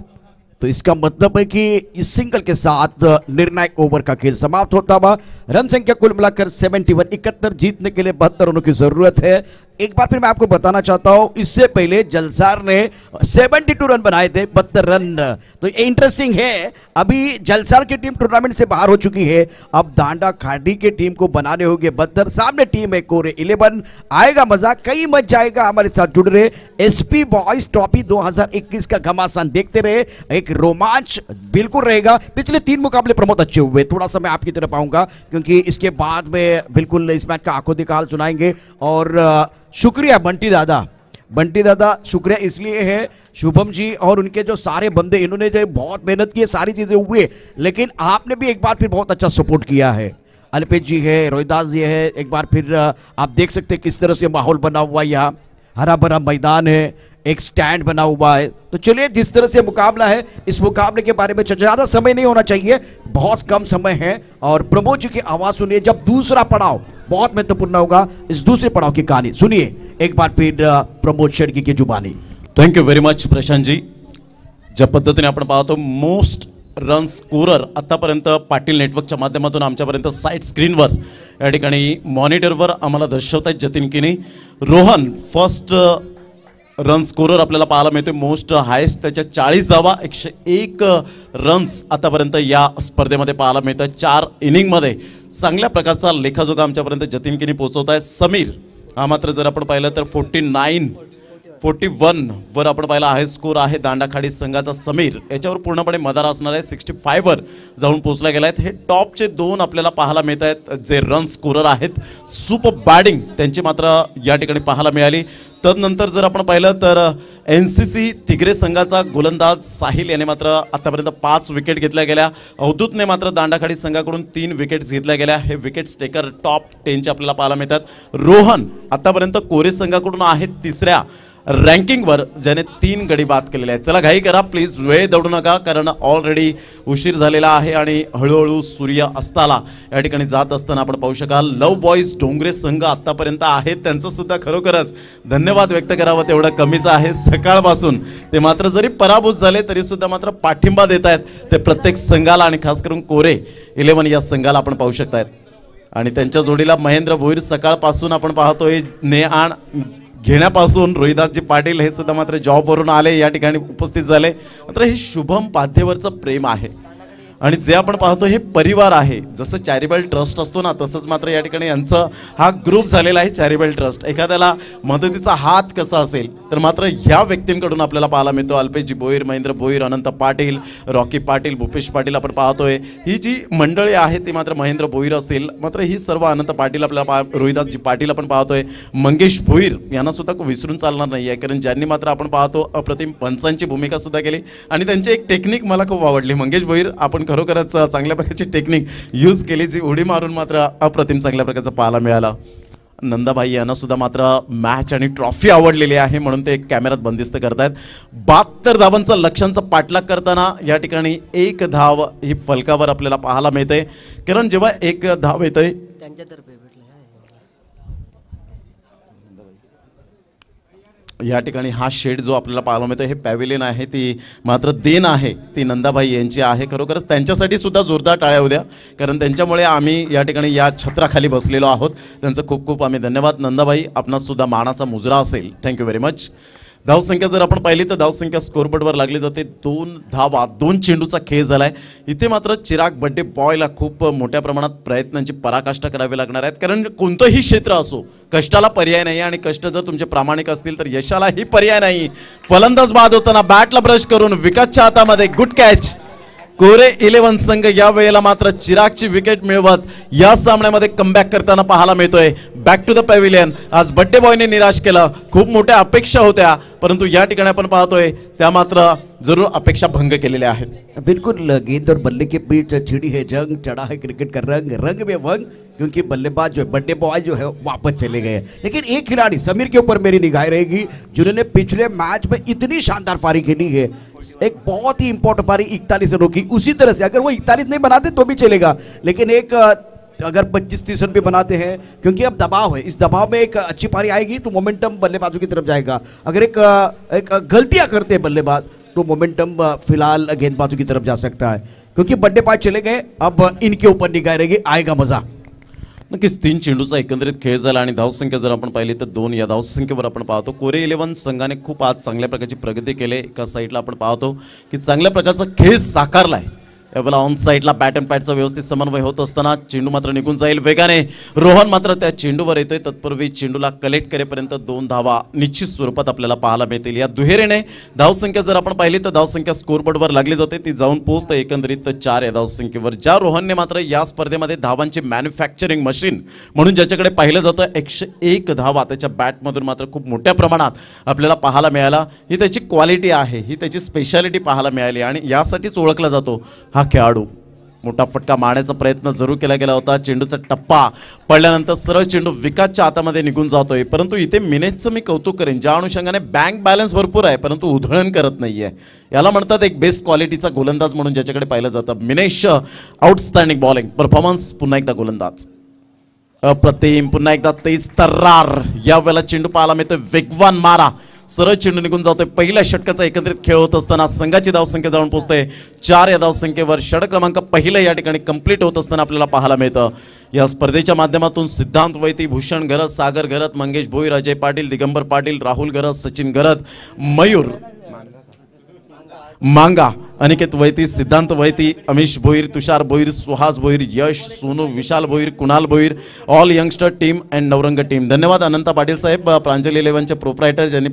Speaker 1: तो इसका मतलब है कि इस सिंगल के साथ निर्णायक ओवर का खेल समाप्त होता हुआ। रन संख्या कुल मिलाकर 71। 71 जीतने के लिए 72 रनों की जरूरत है। एक बार फिर मैं आपको बताना चाहता हूं, इससे पहले जलसार ने 72 रन बनाए थे, 72 रन। तो ये इंटरेस्टिंग है। अभी जलसार की टीम टूर्नामेंट से बाहर हो चुकी है। अब डांडा खाड़ी की टीम को बनाने होंगे 72। सामने टीम है कोरे 11। आएगा मजा, कई मच जाएगा। हमारे साथ जुड़ रहे SP बॉयज ट्रॉफी 2021 का घमासान देखते रहे। एक रोमांच बिल्कुल रहेगा। पिछले 3 मुकाबले प्रमोद अच्छे हुए। थोड़ा सा मैं आपकी तरफ आऊंगा क्योंकि इसके बाद में बिल्कुल इस मैच का आंखों देखा हाल सुनाएंगे। और शुक्रिया बंटी दादा, शुक्रिया इसलिए है शुभम जी और उनके जो सारे बंदे, इन्होंने जो बहुत मेहनत की, सारी चीजें हुए, लेकिन आपने भी एक बार फिर बहुत अच्छा सपोर्ट किया है। अल्पेश जी है, रोहिदास जी है। एक बार फिर आप देख सकते हैं किस तरह से माहौल बना हुआ है। यहाँ हरा भरा मैदान है, एक स्टैंड बना हुआ है। तो चलिए, जिस तरह से मुकाबला है, इस मुकाबले के बारे में ज्यादा समय नहीं होना चाहिए, बहुत कम समय है। और प्रमोद जी की आवाज सुनिए जब दूसरा पड़ाव बहुत महत्वपूर्ण होगा। इस दूसरे पड़ाव की कहानी सुनिए एक बार फिर प्रमोद शेडगी की जुबानी।
Speaker 2: Thank you very much Prashant ji. ज्या पद्धतीने आपण पाहतो मोस्ट रन स्कोरर आतापर्यंत पाटील नेटवर्कच्या माध्यमातून आमच्यापर्यंत साईड स्क्रीनवर या ठिकाणी मॉनिटरवर आम्हाला दर्शवत आहेत जतीन किनी। रोहन फर्स्ट रन स्कोरर आपल्याला पाहायला मिळतोय. मोस्ट हायेस्ट त्याच्या 40 धावा, 101 रन्स आतापर्यंत या स्पर्धेमध्ये पाहायला मिळतं. 4 इनिंगमध्ये चांगल्या प्रकारचा लेखाजोखा आमच्यापर्यंत जतीन किनी पोहोचवत आहे. समीर हा मात्र जर आपण पाहिलं तर 41 वर आपण पाहिला आहे स्कोर आहे दांडाखाडी संघाचा. समीर याच्यावर पूर्णपणे मदार असणार आहे. 65 वर जाऊन पोहोचला गेला आहे. हे टॉपचे 2 आपल्याला पाहायला मिळत आहेत जे रन स्कोरर आहेत. सुपर बॅटिंग त्यांची मात्र या ठिकाणी पाहायला मिळाली. तदनंतर जर आपण पाहिलं तर NCC तिगरे संघाचा गोलंदाज साहिल याने मात्र आतापर्यंत 5 विकेट घेतल्या गेल्या. अवधूतने मात्र दांडाखाडी संघाकडून 3 विकेट्स घेतल्या गेल्या. हे विकेट्स टेकर टॉप 10चे आपल्याला पाहायला मिळतात. रोहन आतापर्यंत कोरे संघाकडून आहेत 3ऱ्या रँकिंगवर, ज्याने 3 गडी बाद केलेले आहेत. चला घाई करा प्लीज, वेळ दौडू नका, कारण ऑलरेडी उशीर झालेला आहे आणि हळूहळू सूर्य अस्ताला या ठिकाणी जात असताना आपण पाहू शकाल. लव बॉईज डोंगरे संघ आतापर्यंत आहेत, त्यांचं सुद्धा खरोखरच धन्यवाद व्यक्त करावं तेवढं कमीच आहे. सकाळपासून ते मात्र जरी पराभूत झाले तरी सुद्धा मात्र पाठिंबा देत आहेत ते प्रत्येक संघाला, आणि खास करून कोरे 11 या संघाला आपण पाहू शकतायत. आणि त्यांच्या जोडीला महेंद्र भोईर सकाळपासून आपण पाहतोय ने आण घेण्यापासून रोहिदासजी पाटील हे सुद्धा मात्र जॉबवरून आले, या ठिकाणी उपस्थित झाले. मात्र हे शुभम पाध्यवरचं प्रेम आहे आणि जे आपण पाहतो हे परिवार आहे. जसं चॅरिटेबल ट्रस्ट असतो ना, तसंच मात्र या ठिकाणी यांचं हा ग्रुप झालेला आहे चॅरिटेबल ट्रस्ट. एखाद्याला मदतीचा हात कसा असेल तर मात्र ह्या व्यक्तींकडून आपल्याला पाहायला मिळतो. अल्पेशजी भोईर, महेंद्र भोईर, अनंत पाटील, रॉकी पाटील, भूपेश पाटील आपण पाहतोय. ही जी मंडळी आहे ती मात्र महेंद्र भोईर असतील, मात्र ही सर्व अनंत पाटील आपल्याला रोहिदासजी पाटील आपण पाहतोय. मंगेश भोईर यांना सुद्धा विसरून चालणार नाही आहे, कारण ज्यांनी मात्र आपण पाहतो अप्रतिम पंचांची भूमिका सुद्धा केली आणि त्यांची एक टेक्निक मला खूप आवडली. मंगेश भोईर आपण खरोखरच चांगल्या प्रकारची टेक्निक यूज केली, जी उडी मारून मात्र अप्रतिम चांगल्या प्रकारचं पाहायला मिळालं. नंदाभाई यांना सुद्धा मात्र मॅच आणि ट्रॉफी आवडलेली आहे म्हणून ते कॅमेऱ्यात बंदिस्त करतायत. 72 धावांचा लक्ष्यांचा पाठलाग करताना या ठिकाणी 1 धाव ही फलकावर आपल्याला पाहायला मिळते, कारण जेव्हा 1 धाव येते त्यांच्यातर्फे या ठिकाणी हा शेड जो आपल्याला पाहायला मिळतो हे पॅव्हिलियन आहे, ती मात्र देण आहे ती नंदाबाई यांची आहे. खरोखरच त्यांच्यासाठी सुद्धा जोरदार टाळ्या होऊ द्या, कारण त्यांच्यामुळे आम्ही या ठिकाणी या छत्राखाली बसलेलो आहोत. त्यांचं खूप खूप आम्ही धन्यवाद. नंदाबाई आपणास सुद्धा मानाचा मुजरा असेल, थँक्यू व्हेरी मच. धावसंख्या जर आपण पाहिली तर धावसंख्या स्कोरबोर्डवर लागली जाते. 2 धावा 2 चेंडूचा खेळ झालाय. इथे मात्र चिराग बड्डे बॉयला खूप मोठ्या प्रमाणात प्रयत्नांची पराकाष्ठा करावी लागणार आहेत, कारण कोणतंही क्षेत्र असो कष्टाला पर्याय नाही आणि कष्ट जर तुमचे प्रामाणिक असतील तर यशालाही पर्याय नाही. फलंदाज बाद होताना बॅटला ब्रश करून विकासच्या हातामध्ये गुड कॅच. कोरे 11 संघ या वेळेला मात्र चिरागची विकेट मिळवत या सामन्यामध्ये कमबॅक करताना पाहायला मिळतोय. Back to the pavilion. आज बड्डे बॉयने निराश केलं. खूप मोठ्या अपेक्षा होत्या, परंतु या ठिकाणी आपण पाहतोय त्या मात्र जरूर अपेक्षा भंग केलेल्या आहेत.
Speaker 1: बिल्कुल गेंद और बल्ले के बीच छिड़ी है जंग, चढ़ा है क्रिकेट का रंग, रंग में वंग, क्योंकि बल्लेबाज जो है बड्डे बॉय जो है वापस चले गए. लेकिन एक खिलाड़ी समीर के ऊपर मेरी निगाहें रहेगी, जिन्होंने पिछले मैच में इतनी शानदार पारी खेली है. एक बहुत ही इंपॉर्टेंट पारी 41 रनों की. उसी तरह से अगर वो 41 नहीं बनाते तो भी चलेगा, लेकिन एक अगर 25-30 रन भी बनाते हैं, क्योंकि अब दबाव है, इस दबाव में एक अच्छी पारी आएगी तो मोमेंटम बल्लेबाजों की तरफ जाएगा. अगर एक गलतियां करते हैं बल्लेबाज तो मोमेंटम फिलहाल गेंदबाजों की तरफ जा सकता है, क्योंकि बड्डे बॉय चले गए. अब इनके ऊपर निगाह रहेगी, आएगा मजा.
Speaker 2: नक्कीच 3 चेंडूचा एकंदरीत खेळ झाला आणि धावसंख्या जर आपण पाहिली तर 2 या धावसंख्येवर आपण पाहतो कोरे 11 संघाने खूप आज चांगल्या प्रकारची प्रगती केली. एका साईडला आपण पाहतो की चांगल्या प्रकारचा खेळ साकारलाय. यावेळेला ऑन साईडला बॅट अँड पॅडचा व्यवस्थित समन्वय होत असताना चेंडू मात्र निघून जाईल वेगाने. रोहन मात्र त्या चेंडूवर येतोय. तत्पूर्वी चेंडूला कलेक्ट करेपर्यंत 2 धावा निश्चित स्वरूपात आपल्याला पाहायला मिळतील. या दुहेरीने धावसंख्या जर आपण पाहिली तर धावसंख्या स्कोरबोर्डवर लागली जाते, ती जाऊन पोहोचते एकंदरीत 4 या धावसंख्येवर. ज्या रोहनने मात्र या स्पर्धेमध्ये धावांची मॅन्युफॅक्चरिंग मशीन म्हणून ज्याच्याकडे पाहिलं जातं 101 धावा त्याच्या बॅटमधून मात्र खूप मोठ्या प्रमाणात आपल्याला पाहायला मिळाला. ही त्याची क्वालिटी आहे, ही त्याची स्पेशालिटी पाहायला मिळाली आणि यासाठीच ओळखला जातो हा खेळाडू. मोठा फटका मारण्याचा प्रयत्न जरूर केला गेला होता. चेंडूचा टप्पा पडल्यानंतर सरळ चेंडू विकासच्या हातामध्ये निघून जातोय, परंतु इथे मिनेजचं मी कौतुक करेन. ज्या अनुषंगाने बँक बॅलन्स भरपूर आहे परंतु उधळण करत नाहीये. याला म्हणतात एक बेस्ट क्वालिटीचा गोलंदाज म्हणून ज्याच्याकडे पाहिलं जातं. Minesh outstanding bowling performance. पुन्हा एकदा गोलंदाज अप्रतिम. पुन्हा एकदा तेज तर्रार. यावेळेला चेंडू पाहायला मिळतोय वेगवान मारा. सरळ चेंडू निघून जातोय. पहिल्या षटकाचा एकत्रित खेळ होत असताना संघाची धावसंख्या जाऊन पोहोचते 4 या धावसंख्येवर. षटक क्रमांक पहिलं या ठिकाणी कंप्लीट होत असताना आपल्याला पाहायला मिळतं. या स्पर्धेच्या माध्यमातून सिद्धांत वैती, भूषण गरज, सागर गरज, मंगेश भोईर, अजय पाटील, दिगंबर पाटील, राहुल गरज, सचिन गरज, मयूर मांगा, Aniket Vaiti, Siddhant Vaiti, Amish Bhoir, Tushar Bhoir, Suhas Bhoir, Yash, Sonu, Vishal Bhoir, Kunal Bhoir, all youngster team and Navrang team. धन्यवाद अनंता पाटील साहेब, प्रांजली 11चे प्रोप्रायटर, ज्यांनी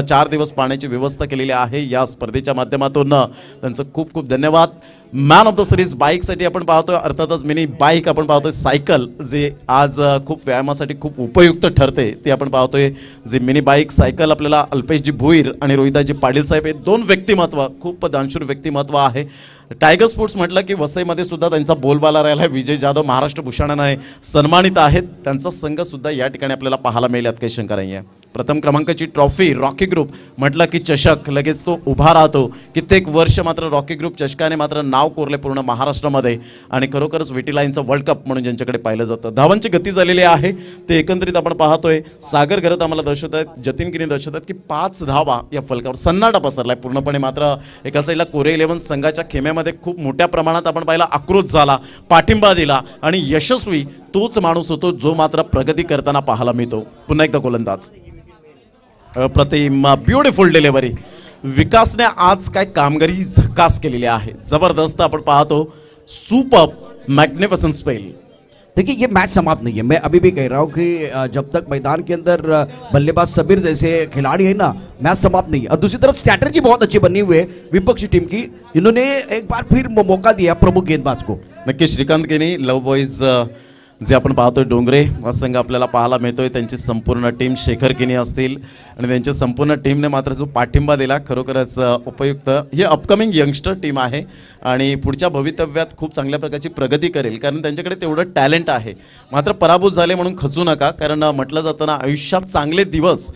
Speaker 2: 4 दिवस पाण्याची व्यवस्था केलेली आहे या स्पर्धेच्या माध्यमातून. त्यांचं खूप खूप धन्यवाद. मॅन ऑफ द सिरीज बाईकसाठी आपण पाहतोय, अर्थातच मिनी बाईक आपण पाहतोय, सायकल जे आज खूप व्यायामासाठी खूप उपयुक्त ठरते ते आपण पाहतोय. जे मिनी बाईक सायकल आपल्याला अल्पेशजी भोईर आणि रोहिदाजी पाटील साहेब हे 2 व्यक्तिमत्व, खूप दानशूर व्यक्तिमत्व आहे. टायगर स्पोर्ट्स म्हटलं की वसईमध्ये सुद्धा त्यांचा बोलबाला राहिला आहे. विजय जाधव महाराष्ट्र भूषणाने सन्मानित आहेत. त्यांचा संघ सुद्धा या ठिकाणी आपल्याला पाहायला मिळेल, यात काही शंका नाही आहे. प्रथम क्रमांकाची ट्रॉफी रॉकी ग्रुप म्हटलं की चषक लगेच तो उभा राहतो. कित्येक वर्ष मात्र रॉकी ग्रुप चषकाने मात्र नाव कोरले पूर्ण महाराष्ट्रामध्ये आणि खरोखरच विटी लाईनचं वर्ल्ड कप म्हणून ज्यांच्याकडे पाहिलं जातं. धावांची गती झालेली आहे ते एकंदरीत आपण पाहतोय. सागर गरज आम्हाला दर्शवत आहेत, जतीन गिनी दर्शवत आहेत की 5 धावा या फलकावर. सन्नाटा पसरलाय पूर्णपणे. मात्र एका साईडला कोरे 11 संघाच्या खेम्यामध्ये खूप मोठ्या प्रमाणात आपण पाहिला आक्रोश झाला, पाठिंबा दिला आणि यशस्वी तोच माणूस होतो जो मात्र प्रगती करताना पाहायला मिळतो. पुन्हा एकदा गोलंदाज अप्रतिम, ब्युटिफुल डिलिव्हरी. विकासने आज काय कामगिरी झकास केलेली आहे, जबरदस्त आपण पाहतो. Super magnificent spell.
Speaker 1: देखिए ये मैच समाप्त नहीं है. मैं अभी भी कह रहा हूँ कि जब तक मैदान के अंदर बल्लेबाज सबीर जैसे खिलाड़ी है ना, मैच समाप्त नहीं है. और दूसरी तरफ स्ट्रैटेजी बहुत अच्छी बनी हुई है विपक्षी टीम की. इन्होंने एक बार फिर मौका दिया प्रमुख गेंदबाज को.
Speaker 2: नक्की श्रीकांत केनी, लव बॉईज जे आपण पाहतोय डोंगरे हा संघ आपल्याला पाहायला मिळतोय. त्यांची संपूर्ण टीम, शेखर किनी असतील आणि त्यांच्या संपूर्ण टीमने मात्र जो पाठिंबा दिला खरोखरच उपयुक्त. ही अपकमिंग यंगस्टर टीम आहे आणि पुढच्या भवितव्यात खूप चांगल्या प्रकारची प्रगती करेल, कारण त्यांच्याकडे तेवढं टॅलेंट आहे. मात्र पराभूत झाले म्हणून खचू नका, कारण म्हटलं जातं ना, आयुष्यात चांगले दिवस,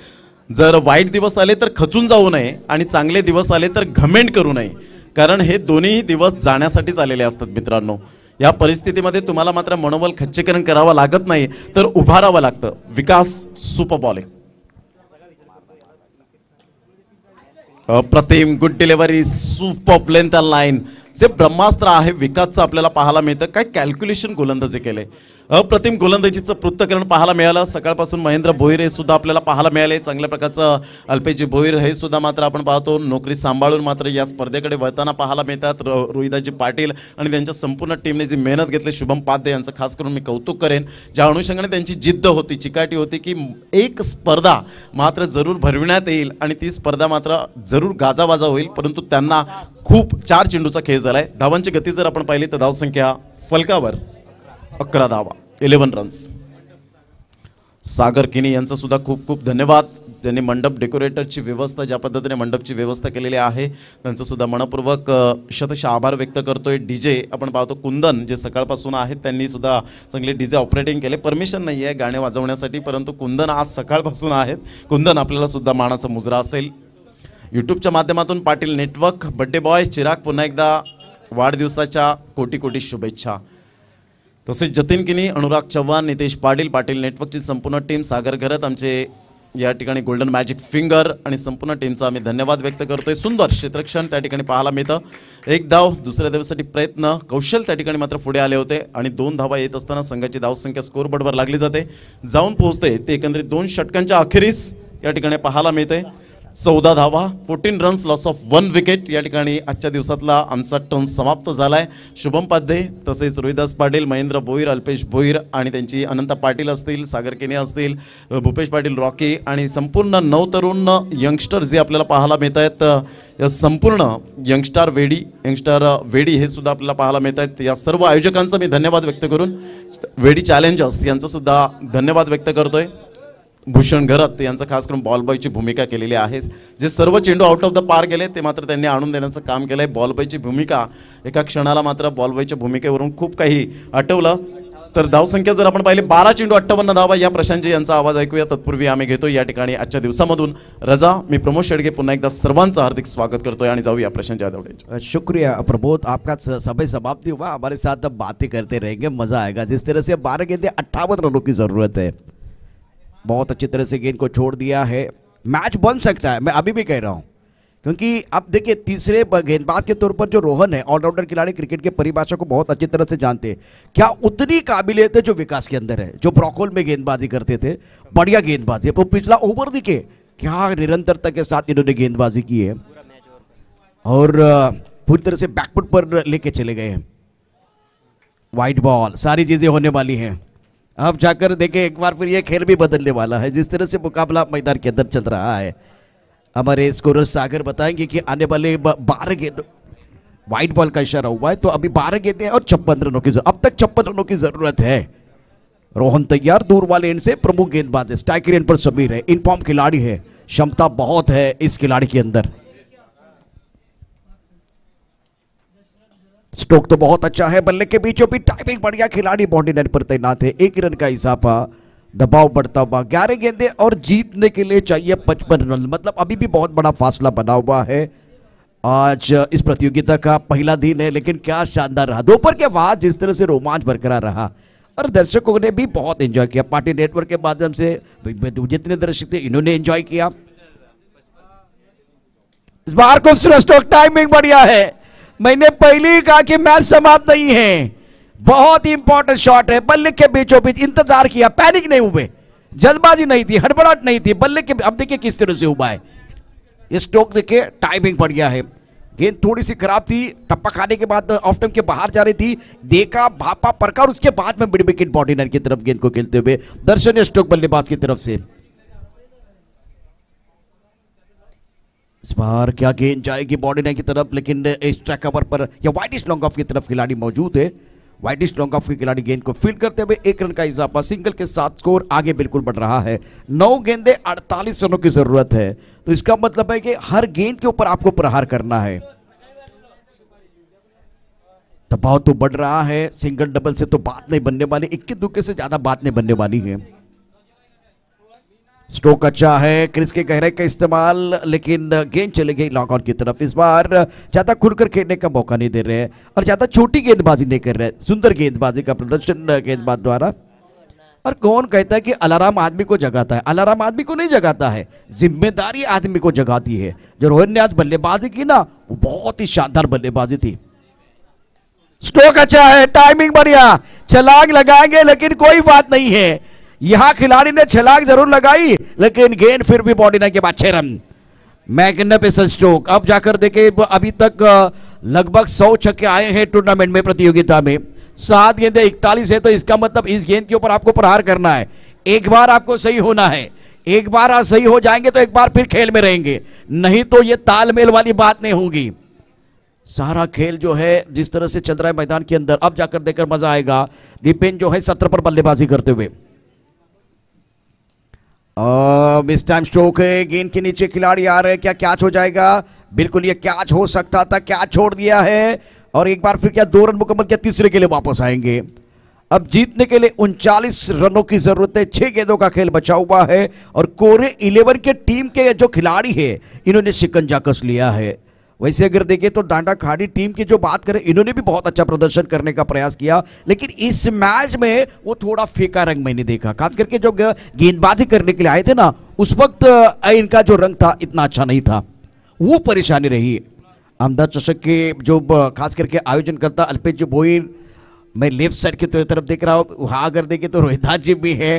Speaker 2: जर वाईट दिवस आले तर खचून जाऊ नये आणि चांगले दिवस आले तर घमेंड करू नये, कारण हे दोन्ही दिवस जाण्यासाठीच आलेले असतात मित्रांनो. या परिस्थितीमध्ये तुम्हाला मात्र मनोबल खच्चीकरण करावं लागत नाही, तर उभारावं लागतं. विकास सुपर बॉलिंग, अप्रतिम, good delivery, super length line. जे ब्रह्मास्त्र आहे विकासचं आपल्याला पाहायला मिळतं. काय कॅल्क्युलेशन गोलंदाजी केले, अप्रतिम गोलंदाजीचं पृथक्करण पाहायला मिळालं. सकाळपासून महेंद्र भोईर हे सुद्धा आपल्याला पाहायला मिळाले, चांगल्या प्रकारचं. अल्पेशजी भोईर हे सुद्धा मात्र आपण पाहतो नोकरी सांभाळून मात्र या स्पर्धेकडे वळताना पाहायला मिळतात. रोहिदाजी पाटील आणि त्यांच्या संपूर्ण टीमने जी मेहनत घेतली, शुभम पाध्ये यांचं खास करून मी कौतुक करेन. ज्या अनुषंगाने त्यांची जिद्द होती, चिकाटी होती की एक स्पर्धा मात्र जरूर भरविण्यात येईल आणि ती स्पर्धा मात्र जरूर गाजावाजा होईल, परंतु त्यांना खूप 4 चेंडूचा खेळ झालाय. धावांची गती जर आपण पाहिली तर धावसंख्या फलकावर 11 धावा, 11 रन्स. सागर किनी यांचं सुद्धा खूप खूप धन्यवाद, ज्यांनी मंडप डेकोरेटरची व्यवस्था, ज्या पद्धतीने मंडपची व्यवस्था केलेली आहे त्यांचं सुद्धा मनपूर्वक शतशः आभार व्यक्त करतोय. डीजे आपण पाहतो कुंदन जे सकाळपासून आहेत, त्यांनी सुद्धा चांगले डीजे ऑपरेटिंग केले. परमिशन नाही आहे गाणे वाजवण्यासाठी, परंतु कुंदन आज सकाळपासून आहेत. कुंदन आपल्याला सुद्धा मानाचा मुजरा असेल. यूट्यूबच्या माध्यमातून पाटील नेटवर्क, बड्डे बॉय चिराग, पुन्हा एकदा वाढदिवसाच्या कोटी कोटी शुभेच्छा. तसेच जतीन किनी, अनुराग चव्हाण, नितेश पाटील, पाटील नेटवर्कची संपूर्ण टीम, सागर घरत, आमचे या ठिकाणी गोल्डन मॅजिक फिंगर आणि संपूर्ण टीमचा आम्ही धन्यवाद व्यक्त करतोय. सुंदर क्षेत्रक्षण त्या ठिकाणी पाहायला मिळतं. 1 धाव, दुसऱ्या धावेसाठी प्रयत्न, कौशल त्या ठिकाणी मात्र पुढे आले होते आणि 2 धावा येत असताना संघाची धावसंख्या स्कोरबोर्डवर लागली जाते, जाऊन पोहोचते ते एकंदरीत 2 षटकांच्या अखेरीस या ठिकाणी पाहायला मिळते. 14 धावा, 14 रन्स, लॉस ऑफ 1 विकेट. या ठिकाणी आजच्या दिवसातला आमचा टर्न समाप्त झाला आहे. शुभम पाध्ये, तसेच रोहिदास पाटील, महेंद्र भोईर, अल्पेश भोईर आणि त्यांची अनंता पाटील असतील, सागर केने असतील, भूपेश पाटील, रॉकी आणि संपूर्ण 9 तरुण यंगस्टर जे आपल्याला पाहायला मिळत आहेत. या संपूर्ण यंगस्टर वेडी हे सुद्धा आपल्याला पाहायला मिळत आहेत. या सर्व आयोजकांचा मी धन्यवाद व्यक्त करून वेडी चॅलेंजर्स यांचं सुद्धा धन्यवाद व्यक्त करतोय. भूषण घरत यांचं खास करून बॉलबॉयची भूमिका केलेली आहे. जे सर्व चेंडू आउट ऑफ द पार गेले ते मात्र त्यांनी आणून देण्याचं काम केलं आहे. बॉलबॉयची भूमिका, एका क्षणाला मात्र बॉलबॉयच्या भूमिकेवरून खूप काही आठवलं. तर धावसंख्या जर आपण पाहिली 12 चेंडू 58 धावा. या प्रशांतजी यांचा आवाज ऐकूया, तत्पूर्वी आम्ही घेतो या ठिकाणी आजच्या दिवसामधून रजा. मी प्रमोद शेडगे पुन्हा एकदा सर्वांचं हार्दिक स्वागत करतोय आणि जाऊया प्रशांत जाधव.
Speaker 1: शुक्रिया प्रमोद, आपका समय समाप्ति हुआ. हमारे साथ अब बातें करते रहेंगे, मजा आएगा. जिस तरह से 12 गेंदें 58 रनों की जरूरत है, बहुत अच्छी तरह से गेंद को छोड़ दिया है मैच बन सकता है, मैं अभी भी कह रहा हूं, क्योंकि अब देखिए तीसरे गेंदबाज के तौर पर जो रोहन है, ऑलराउंडर खिलाड़ी, क्रिकेट के परिभाषा को बहुत अच्छी तरह से जानते हैं। क्या उतनी काबिलियत है जो विकास के अंदर है, जो ब्रॉकहोल में गेंदबाजी करते थे, बढ़िया गेंदबाजी। तो पिछला ओवर दिखे क्या निरंतरता के साथ इन्होंने गेंदबाजी की है और पूरी तरह से बैकफुट पर लेके चले गए हैं। वाइट बॉल, सारी चीजें होने वाली हैं। अब जाकर देखें एक बार फिर ये खेल भी बदलने वाला है, जिस तरह से मुकाबला मैदान के अंदर चल रहा है। हमारे स्कोरर सागर बताएंगे कि आने वाले 12 गेंद, व्हाइट बॉल का इशारा हुआ है, तो अभी 12 गेंदें और 56 रनों की अब तक 56 रनों की जरूरत है। रोहन तैयार, दूर वाले एंड से प्रमुख गेंदबाज है, स्ट्राइकर एंड पर समीर है, इनफॉर्म खिलाड़ी है, क्षमता बहुत है इस खिलाड़ी के अंदर। स्टोक तो बहुत अच्छा है, बल्ले के बीचों बीच टाइमिंग बढ़िया, खिलाड़ी बॉडी लाइन पर तैनात है। 1 रन का इजाफा, दबाव बढ़ता हुआ, 11 गेंदें और जीतने के लिए चाहिए 55 रन, मतलब अभी भी बहुत बड़ा फासला बना हुआ है। आज इस प्रतियोगिता का पहला दिन है, लेकिन क्या शानदार रहा दोपहर के बाद, जिस तरह से रोमांच बरकरार रहा और दर्शकों ने भी बहुत एंजॉय किया। पार्टी नेटवर्क के माध्यम से जितने दर्शक थे इन्होंने एंजॉय किया। इस बार को स्टोक टाइमिंग बढ़िया है, मैंने पहले ही कहा कि मैच समाप्त नहीं है, बहुत ही इंपॉर्टेंट शॉट है, बल्ले के बीचों बीच इंतजार किया, पैनिक नहीं हुए, जल्दबाजी नहीं थी, हड़बड़ाहट नहीं थी, बल्ले के अब देखिए किस तरह से हुआ है। ये स्टोक देखिए टाइमिंग बढ़िया है, गेंद थोड़ी सी खराब थी, टप्पा खाने के बाद ऑफ टाइम के बाहर जा रही थी, देखा भापा परका और उसके बाद में मिड विकेट बॉडी लाइन की तरफ गेंद को खेलते हुए दर्शनीय स्टोक बल्लेबाज की तरफ से। इस बार क्या गेंद जाएगी बॉडी लाइन की तरफ, लेकिन स्ट्राइक कवर पर या वाइटिश लॉन्ग ऑफ की तरफ खिलाड़ी मौजूद है। वाइटिश लॉन्ग ऑफ के खिलाड़ी गेंद को फील्ड करते हुए 1 रन का इजाफा, सिंगल के साथ स्कोर आगे बिल्कुल बढ़ रहा है। 9 गेंदें 48 रनों की जरूरत है, तो इसका मतलब है कि हर गेंद के ऊपर आपको प्रहार करना है। दबाव तो बढ़ रहा है, सिंगल डबल से तो बात नहीं बनने वाली, 21 दुक्के से ज्यादा बात नहीं बनने वाली है। स्ट्रोक अच्छा है, क्रिस के गहराई का इस्तेमाल, लेकिन गेंद चले गई लॉन्ग ऑन की तरफ। इस बार ज्यादा खुलकर खेलने का मौका नहीं दे रहे हैं और ज्यादा छोटी गेंदबाजी नहीं कर रहे, सुंदर गेंदबाजी का प्रदर्शन गेंदबाज द्वारा। और कौन कहता है कि अलार्म आदमी को जगाता है, अलार्म आदमी को नहीं जगाता है, जिम्मेदारी आदमी को जगाती है। जो रोहन ने आज बल्लेबाजी की ना, वो बहुत ही शानदार बल्लेबाजी थी। स्ट्रोक अच्छा है, टाइमिंग बढ़िया, छलांग लगाएंगे लेकिन कोई बात नहीं है, यहां खिलाड़ी ने छलांग जरूर लगाई, लेकिन गेंद फिर भी बॉडी लाइन के बाद 6 रन। Magnificent stroke. अब जाकर देखे, अभी तक लगभग 100 छक्के आए हैं टूर्नामेंट में, प्रतियोगिता में 7 गेंदें 41 है, तो इसका मतलब इस गेंद के ऊपर आपको प्रहार करना है। एक बार आपको सही होना है, एक बार आप सही हो जाएंगे तो एक बार फिर खेल में रहेंगे, नहीं तो ये तालमेल वाली बात नहीं होगी। सारा खेल जो है जिस तरह से चल रहा है मैदान के अंदर, अब जाकर देखकर मजा आएगा। दीपेन जो है 17 पर बल्लेबाजी करते हुए, इस टाइम स्ट्रोक है, गेंद के नीचे खिलाड़ी आ रहे हैं, क्या कैच हो जाएगा? बिल्कुल ये कैच हो सकता था, कैच छोड़ दिया है और एक बार फिर क्या 2 रन मुकम्मल किया, तीसरे के लिए वापस आएंगे। अब जीतने के लिए 39 रनों की जरूरत है, 6 गेंदों का खेल बचा हुआ है और कोरे 11 के टीम के जो खिलाड़ी है इन्होंने शिकंजा कस लिया है। वैसे अगर देखें तो डांडा खाड़ी टीम की जो बात करें, इन्होंने भी बहुत अच्छा प्रदर्शन करने का प्रयास किया, लेकिन इस मैच में वो थोड़ा फीका रंग मैंने देखा, खास करके जो गेंदबाजी करने के लिए आए थे ना, उस वक्त इनका जो रंग था इतना अच्छा नहीं था, वो परेशानी रही। अहमदाबाद चषक के जो खास करके आयोजन करता अल्पेश भोईर, मैं लेफ्ट साइड की तरफ देख रहा हूँ, वहाँ अगर देखें तो रोहिदास जी भी है।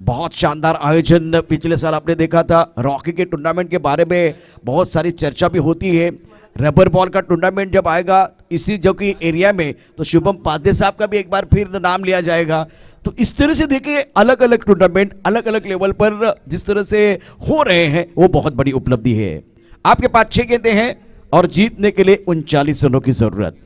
Speaker 1: बहुत शानदार आयोजन पिछले साल आपने देखा था। रॉकी के टूर्नामेंट के बारे में बहुत सारी चर्चा भी होती है। रबर बॉल का टूर्नामेंट जब आएगा इसी जो कि एरिया में, तो शुभम पाध्ये साहब का भी एक बार फिर नाम लिया जाएगा। तो इस तरह से देखिए, अलग अलग टूर्नामेंट अलग अलग लेवल पर जिस तरह से हो रहे हैं, वो बहुत बड़ी उपलब्धि है। आपके पास 6 गेंदें हैं और जीतने के लिए 39 रनों की जरूरत।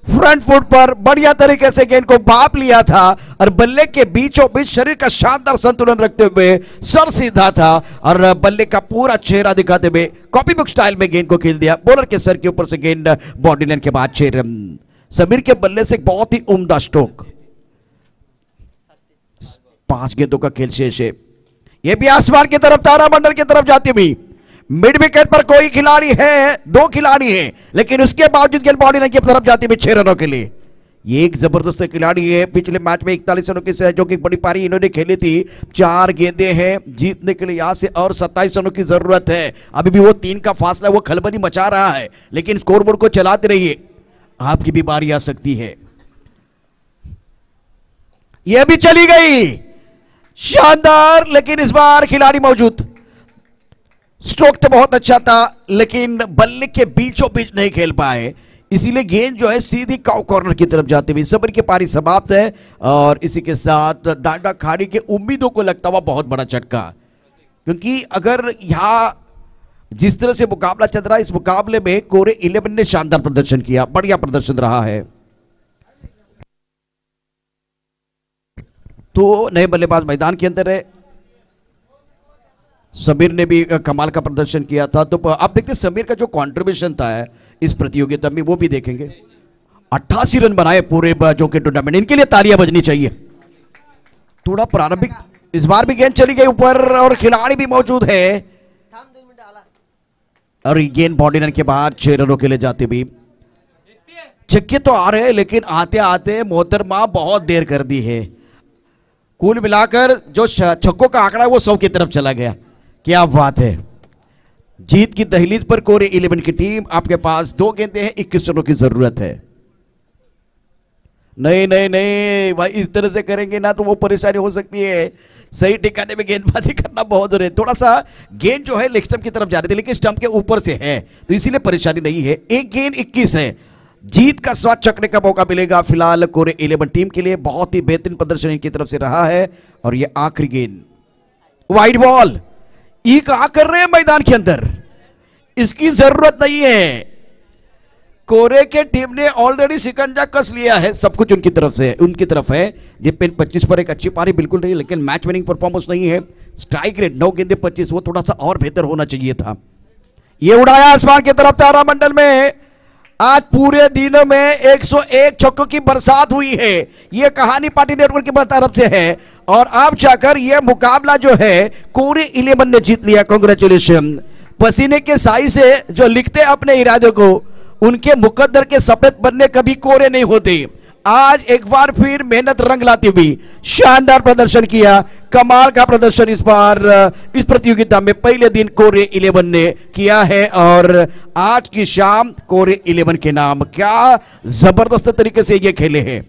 Speaker 1: फ्रंट फुट पर बढ़िया तरीके से गेंद को भाप लिया था और बल्ले के बीचों बीच शरीर का शानदार संतुलन रखते हुए सर सीधा था और बल्ले का पूरा चेहरा दिखाते हुए कॉपी बुक स्टाइल में गेंद को खेल दिया। बॉलर के सर के ऊपर से गेंद बॉडी लाइन के बाद 6 रन। समीर के बल्ले से बहुत ही उम्दा स्ट्रोक। 5 गेंदों का खेल शेष है। यह भी आसमान की तरफ, तारामंडल की तरफ जाती हुई। मिड विकेट पर कोई खिलाड़ी है, 2 खिलाड़ी हैं, लेकिन उसके बावजूद गेंद बॉडी लाइन की तरफ जाती हुई 6 रनों के लिए। ये एक जबरदस्त खिलाड़ी है। पिछले मैच में 41 रनों की जो कि बड़ी पारी इन्होंने खेली थी। 4 गेंदें हैं जीतने के लिए यहां से और 27 रनों की जरूरत है। अभी भी वो 3 का फासला वो खलबली मचा रहा है, लेकिन स्कोरबोर्ड को चलाते रहिए, आपकी भी बारी आ सकती है। यह भी चली गई, शानदार, लेकिन इस बार खिलाड़ी मौजूद। स्ट्रोक तो बहुत अच्छा था, लेकिन बल्ले के बीचों बीच नहीं खेल पाए, इसीलिए गेंद जो है सीधी काउ कॉर्नर की तरफ जाती हुई सबर की पारी समाप्त है। और इसी के साथ डांडा खाड़ी के उम्मीदों को लगता हुआ बहुत बड़ा झटका, क्योंकि अगर यहां जिस तरह से मुकाबला चल रहा है, इस मुकाबले में कोरे 11 ने शानदार प्रदर्शन किया, बढ़िया प्रदर्शन रहा है। तो नए बल्लेबाज मैदान के अंदर है। समीर ने भी कमाल का प्रदर्शन किया था। तो आप देखते समीर का जो कंट्रीब्यूशन था इस प्रतियोगिता में, वो भी देखेंगे। 88 रन बनाए पूरे जो कि टूर्नामेंट, इनके लिए तालियां बजनी चाहिए। थोड़ा प्रारंभिक, इस बार भी गेंद चली गई ऊपर और खिलाड़ी भी मौजूद है, और गेंद बाउंड्री लाइन के बाहर 6 रनों के लिए जाते भी। छक्के तो आ रहे हैं, लेकिन आते आते मोहतरमा बहुत देर कर दी है। कुल मिलाकर जो छक्कों का आंकड़ा है वो 100 की तरफ चला गया। क्या बात है, जीत की दहलीज पर कोरे 11 की टीम। आपके पास 2 गेंदें हैं, 21 रनों की जरूरत है। नहीं नहीं नहीं भाई, इस तरह से करेंगे ना तो वो परेशानी हो सकती है। सही ठिकाने में गेंदबाजी करना बहुत जरूरी है। थोड़ा सा गेंद जो है लेग स्टंप की तरफ जा रही थी, लेकिन स्टंप के ऊपर से है, तो इसीलिए परेशानी नहीं है। एक गेंद 21 है, जीत का स्वाद चखने का मौका मिलेगा फिलहाल कोरे 11 टीम के लिए। बहुत ही बेहतरीन प्रदर्शन इनकी तरफ से रहा है। और ये आखिरी गेंद, वाइड बॉल। ये कहां कर रहे हैं मैदान के अंदर, इसकी जरूरत नहीं है। कोरे के टीम ने ऑलरेडी शिकंजा कस लिया है, सब कुछ उनकी तरफ से, उनकी तरफ है। ये पिन 25 पर एक अच्छी पारी बिल्कुल नहीं, लेकिन मैच विनिंग परफॉर्मेंस नहीं है। स्ट्राइक रेट 9 गेंदे 25, वो थोड़ा सा और बेहतर होना चाहिए था। ये उड़ाया आसमान की तरफ तारामंडल में। आज पूरे दिन में 101 छक्कों की बरसात हुई है। यह कहानी पार्टी नेटवर्क की तरफ से है, और अब जाकर यह मुकाबला जो है कोरे 11 ने जीत लिया। कांग्रेचुलेशन। पसीने के साई से जो लिखते अपने इरादे को, उनके मुकद्दर के सफेद बनने कभी कोरे नहीं होते। आज एक बार फिर मेहनत रंग लाती हुई शानदार प्रदर्शन किया। कमाल का प्रदर्शन इस बार इस प्रतियोगिता में पहले दिन कोरे 11 ने किया है, और आज की शाम कोरे 11 के नाम क्या जबरदस्त तरीके से ये खेले हैं।